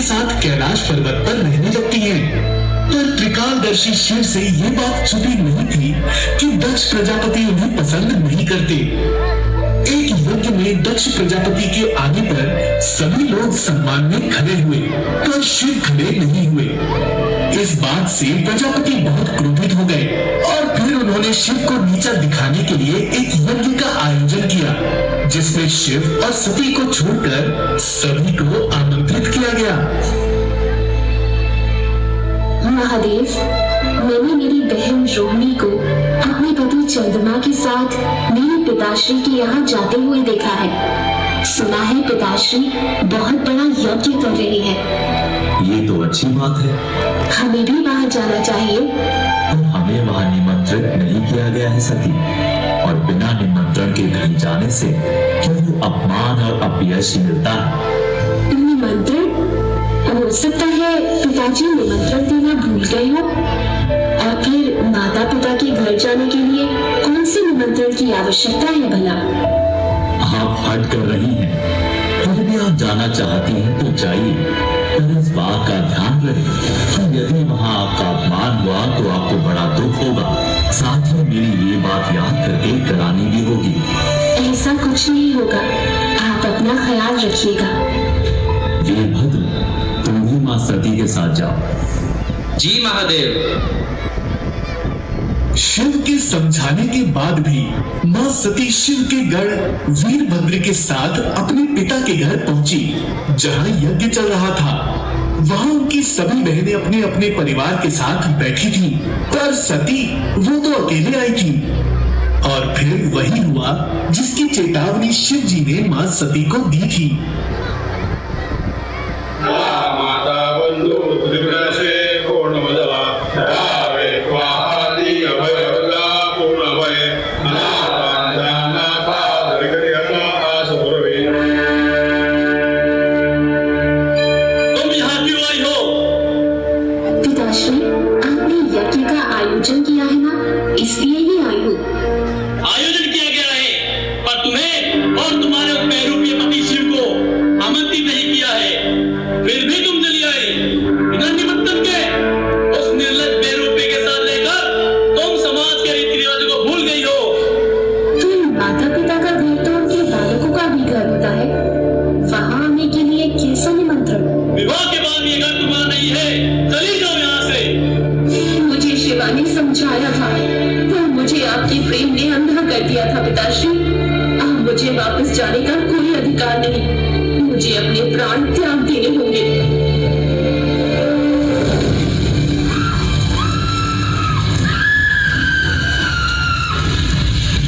साथ कैलाश पर्वत पर रहने लगती हैं। पर त्रिकालदर्शी शिव से ये बात छुपी नहीं थी कि दक्ष प्रजापति उन्हें पसंद नहीं करते। एक यज्ञ में दक्ष प्रजापति के आने पर सभी लोग सम्मान में खड़े हुए, पर शिव खड़े नहीं हुए। इस बात से प्रजापति बहुत क्रोधित हो गए और फिर उन्होंने शिव को नीचा दिखाने के लिए एक यज्ञ का आयोजन किया, जिसमें शिव और सती को छोड़कर सभी को आमंत्रित किया गया। महादेव, मैंने मेरी बहन रोहिणी को अपने पति चंद्रमा के साथ मेरे पिताश्री के यहाँ जाते हुए देखा है। सुना है पिताश्री बहुत बड़ा यज्ञ कर रहे हैं। ये तो अच्छी बात है। हमें भी वहाँ जाना चाहिए। तो हमें वहाँ निमंत्रित नहीं किया गया है सती, और बिना निमंत्रण के कहीं जाने से क्यों अपमान और अपयश मिलता है। निमंत्रण? हो सकता है पिताजी निमंत्रण देना भूल गए हो, और फिर माता पिता के घर जाने के लिए कौन से निमंत्रण की आवश्यकता है भला? आप हट कर रही हैं, फिर भी आप जाना चाहती हैं तो जाइए, पर इस बात का ध्यान रहे कि यदि वहाँ आपका अपमान हुआ तो आपको बड़ा दुख होगा। साथ ही मेरी ये बात याद करके करानी भी होगी। ऐसा कुछ नहीं होगा, आप अपना ख्याल रखिएगा। वीरभद्र, तुम भी माँ सती के साथ जाओ। जी महादेव। शिव के समझाने के बाद भी माँ सती शिव के गढ़ वीरभद्र के साथ अपने पिता के घर पहुंची, जहाँ यज्ञ चल रहा था। वहाँ उनकी सभी बहनें अपने अपने परिवार के साथ बैठी थीं, पर सती वो तो अकेले आई थी। और फिर वही हुआ जिसकी चेतावनी शिव जी ने माँ सती को दी थी। इसलिए ही आई हूँ। आयोजन किया गया है, पर तुम्हें और तुम्हारे उस बहुरूपी पति शिव को आमंत्रित नहीं किया है, फिर भी तुम चली आई बिना निमंत्रण के। उस निर्लज बहुरूपी के साथ लेकर तुम समाज के रीति रिवाजों को भूल गई हो। तो माता पिता का घर तो उनके बालकों का भी घर होता है, वहाँ आने के लिए कैसा निमंत्रण? विवाह के बाद ये घर तुम्हारा नहीं है, चली जाओ यहाँ से। मुझे शिवा ने समझाया था, मुझे आपके प्रेम ने अंधा कर दिया था पिताश्री। अब मुझे वापस जाने का कोई अधिकार नहीं, मुझे अपने प्राण त्याग देने होंगे।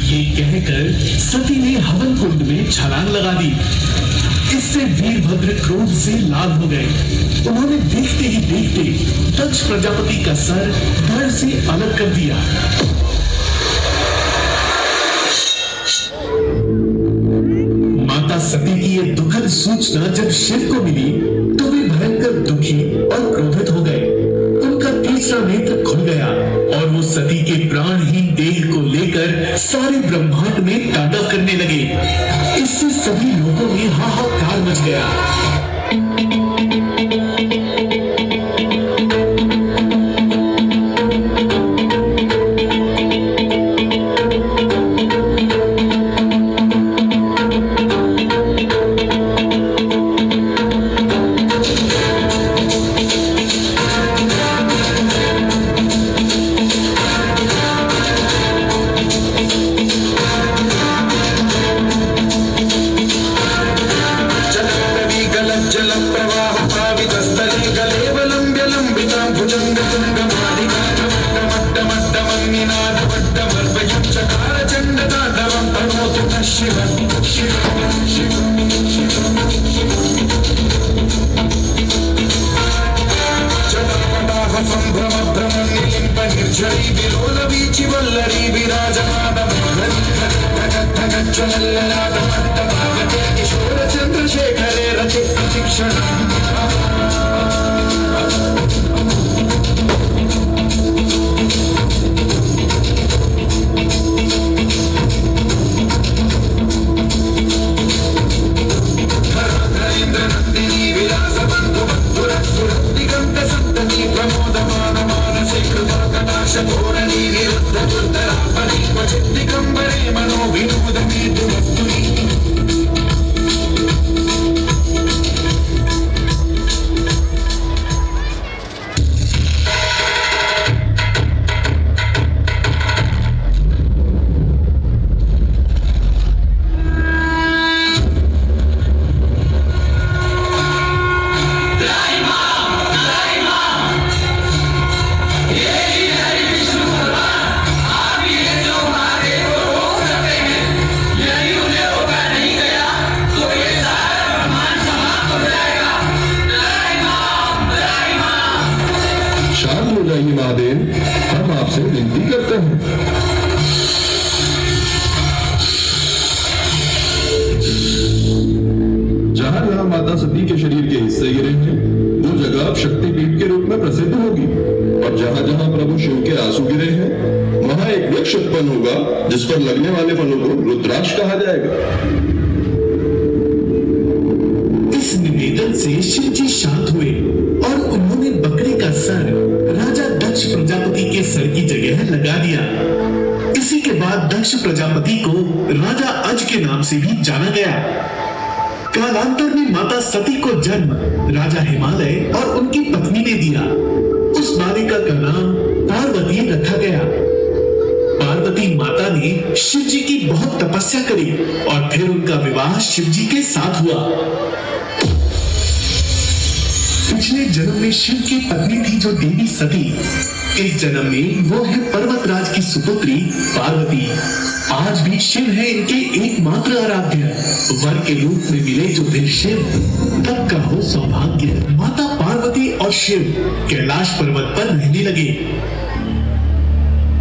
ये कहकर सती ने हवन कुंड में छलांग लगा दी। इससे वीरभद्र क्रोध से लाल हो गए। उन्होंने देखते ही देखते दक्ष प्रजापति का सर धड़ से अलग कर दिया। माता सती की ये दुखद सूचना जब शिव को मिली तो वे भयंकर दुखी और क्रोधित हो गए। उनका तीसरा नेत्र खुल गया और वो सती के प्राणहीन देह को लेकर सारे ब्रह्मांड में तांडव करने लगे। इससे सभी लोगों में हाहाकार मच गया। चंद्रशेखरे रचित शिक्षण सती के शरीर के हिस्से गिरे हैं वो जगह अब शक्तिपीठ के रूप में प्रसिद्ध होगी, और जहां जहां प्रभु शिव के आंसू गिरे हैं वहां एक वृक्ष उत्पन्न होगा जिस पर लगने वाले फलों को रुद्राक्ष कहा जाएगा। इस निवेदन से शिव जी शांत हुए और उन्होंने बकरे का सर राजा दक्ष प्रजापति के सर की जगह लगा दिया। इसी के बाद दक्ष प्रजापति को राजा अज के नाम से भी जाना गया। कालांतर में माता सती को जन्म राजा हिमालय और उनकी पत्नी ने दिया। उस बालिका का नाम पार्वती रखा गया। पार्वती माता ने शिव जी की बहुत तपस्या करी और फिर उनका विवाह शिव जी के साथ हुआ। पिछले जन्म में शिव की पत्नी थी जो देवी सती, इस जन्म में वो है पर्वतराज की सुपुत्री पार्वती। आज भी शिव है इनके एकमात्र आराध्य। वर के रूप में मिले जो दिन शिव, तब का हो सौभाग्य। माता पार्वती और शिव कैलाश पर्वत पर रहने लगे।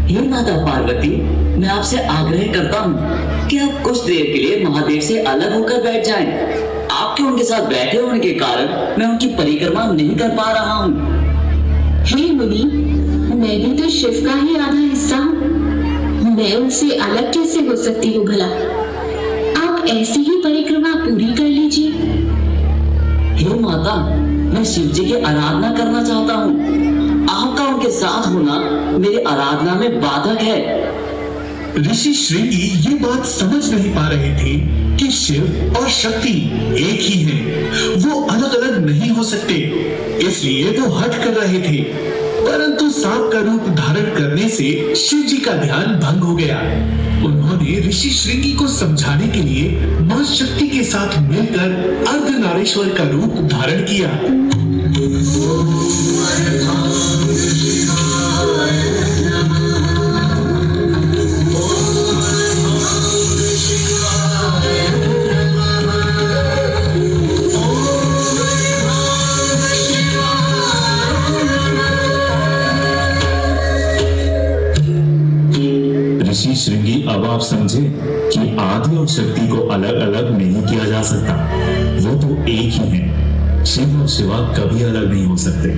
हे माता पार्वती, मैं आपसे आग्रह करता हूँ कि आप कुछ देर के लिए महादेव से अलग होकर बैठ जाएं। आपके उनके साथ बैठे होने के कारण मैं उनकी परिक्रमा नहीं कर पा रहा हूँ। हे मुनि, मैं भी तो शिव का ही आधा हिस्सा हूँ। मैं उनसे अलग कैसे हो सकती हूँ भला? आप ऐसी ही परिक्रमा पूरी कर लीजिए। हे माता, मैं शिव जी की आराधना करना चाहता हूँ। आपका उनके साथ होना मेरी आराधना में बाधक है। ऋषि श्रृंगी ये बात समझ नहीं पा रहे थे कि शिव और शक्ति एक ही हैं। वो अलग अलग नहीं हो सकते, इसलिए वो हट कर रहे थे। परंतु सांप का रूप धारण करने से शिव जी का ध्यान भंग हो गया। उन्होंने ऋषि श्रृंगी को समझाने के लिए मां शक्ति के साथ मिलकर अर्धनारीश्वर का रूप धारण किया। ऋषि श्रृंगी, अब आप समझे कि आदि और शक्ति को अलग अलग नहीं किया जा सकता। वो तो एक ही है। शिव और शिवा कभी अलग नहीं हो सकते।